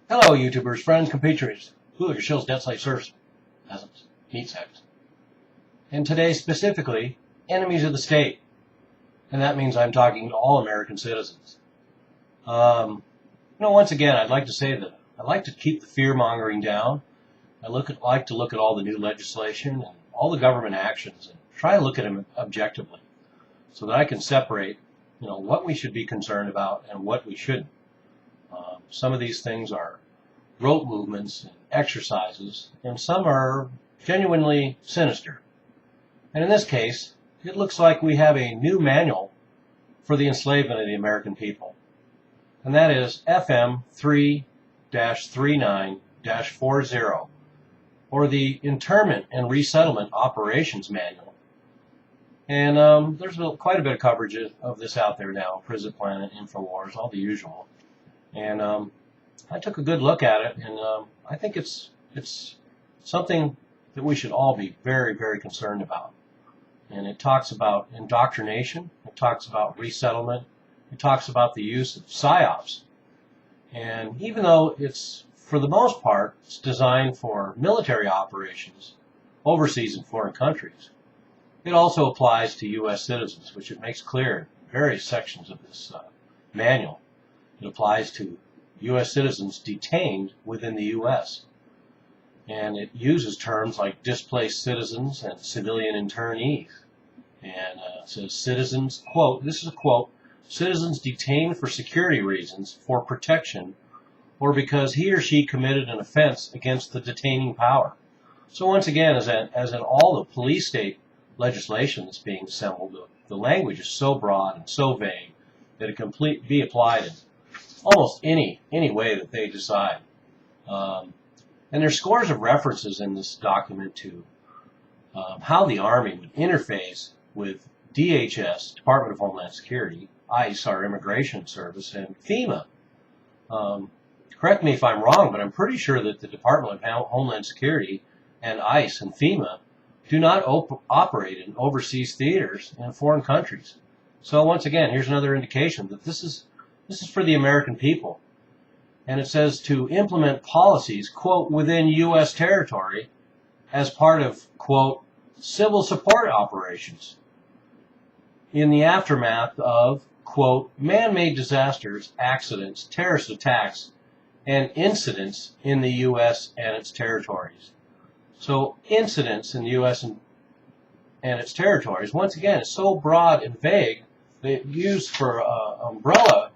Hello, YouTubers, friends, compatriots, hooligan, shills, debt slave, serfs, peasants, meat sacks. And today, specifically, enemies of the state. And that means I'm talking to all American citizens. Once again, I'd like to say that I like to keep the fear-mongering down. I like to look at all the new legislation and all the government actions and try to look at them objectively so that I can separate, what we should be concerned about and what we shouldn't. Some of these things are rote movements and exercises, and some are genuinely sinister. And in this case, it looks like we have a new manual for the enslavement of the American people. And that is FM-3-39-40, or the Internment and Resettlement Operations Manual. And there's quite a bit of coverage of this out there now, Prison Planet, InfoWars, all the usual. And I took a good look at it, and I think it's something that we should all be very, very concerned about. And it talks about indoctrination, it talks about resettlement, it talks about the use of psyops. And even though it's, for the most part, it's designed for military operations overseas in foreign countries, it also applies to U.S. citizens, which it makes clear in various sections of this manual. It applies to U.S. citizens detained within the U.S. And it uses terms like displaced citizens and civilian internees. And it says citizens, quote, this is a quote, citizens detained for security reasons, for protection, or because he or she committed an offense against the detaining power. So once again, as in all the police state legislation that's being assembled, the language is so broad and so vague that it can be applied in almost any way that they decide. And there's scores of references in this document to how the Army would interface with DHS, Department of Homeland Security, ICE, our Immigration Service, and FEMA. Correct me if I'm wrong, but I'm pretty sure that the Department of Homeland Security and ICE and FEMA do not operate in overseas theaters in foreign countries. So once again, here's another indication that this is for the American people. And it says to implement policies, quote, within U.S. territory as part of, quote, civil support operations in the aftermath of, quote, man-made disasters, accidents, terrorist attacks, and incidents in the U.S. and its territories. So incidents in the U.S. and its territories, once again, is so broad and vague that it's used for umbrella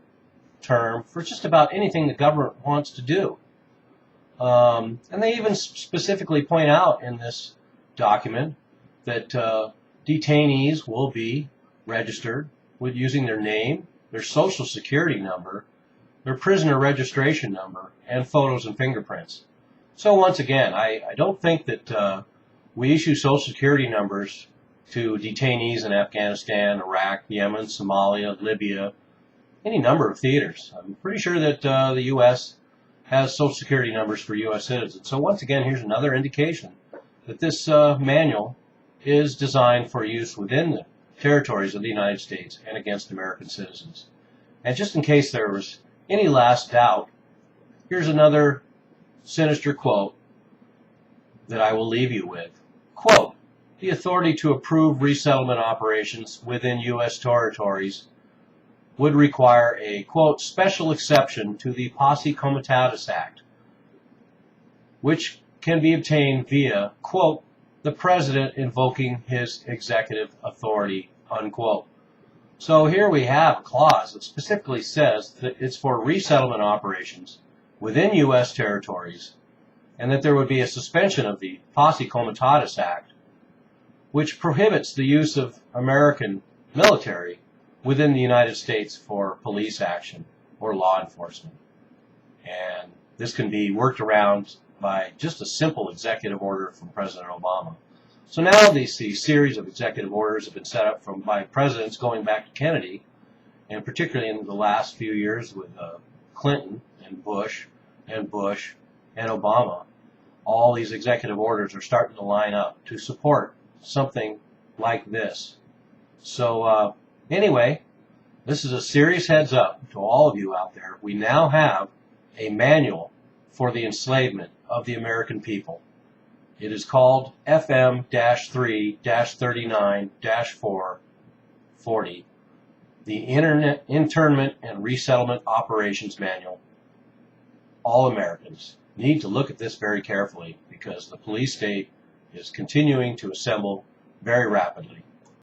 term for just about anything the government wants to do. And they even specifically point out in this document that detainees will be registered with using their name, their social security number, their prisoner registration number, and photos and fingerprints. So once again, I don't think that we issue social security numbers to detainees in Afghanistan, Iraq, Yemen, Somalia, Libya, any number of theaters. I'm pretty sure that the U.S. has social security numbers for U.S. citizens. So once again, here's another indication that this manual is designed for use within the territories of the United States and against American citizens. And just in case there was any last doubt, here's another sinister quote that I will leave you with. Quote, the authority to approve resettlement operations within U.S. territories would require a, quote, special exception to the Posse Comitatus Act, which can be obtained via, quote, the President invoking his executive authority, unquote. So here we have a clause that specifically says that it's for resettlement operations within U.S. territories, and that there would be a suspension of the Posse Comitatus Act, which prohibits the use of American military within the United States for police action or law enforcement. And this can be worked around by just a simple executive order from President Obama. So now these series of executive orders have been set up by presidents going back to Kennedy, and particularly in the last few years with Clinton and Bush and Obama. All these executive orders are starting to line up to support something like this. So anyway, this is a serious heads up to all of you out there. We now have a manual for the enslavement of the American people. It is called FM-3-39-40, the Internment and Resettlement Operations Manual. All Americans need to look at this very carefully because the police state is continuing to assemble very rapidly.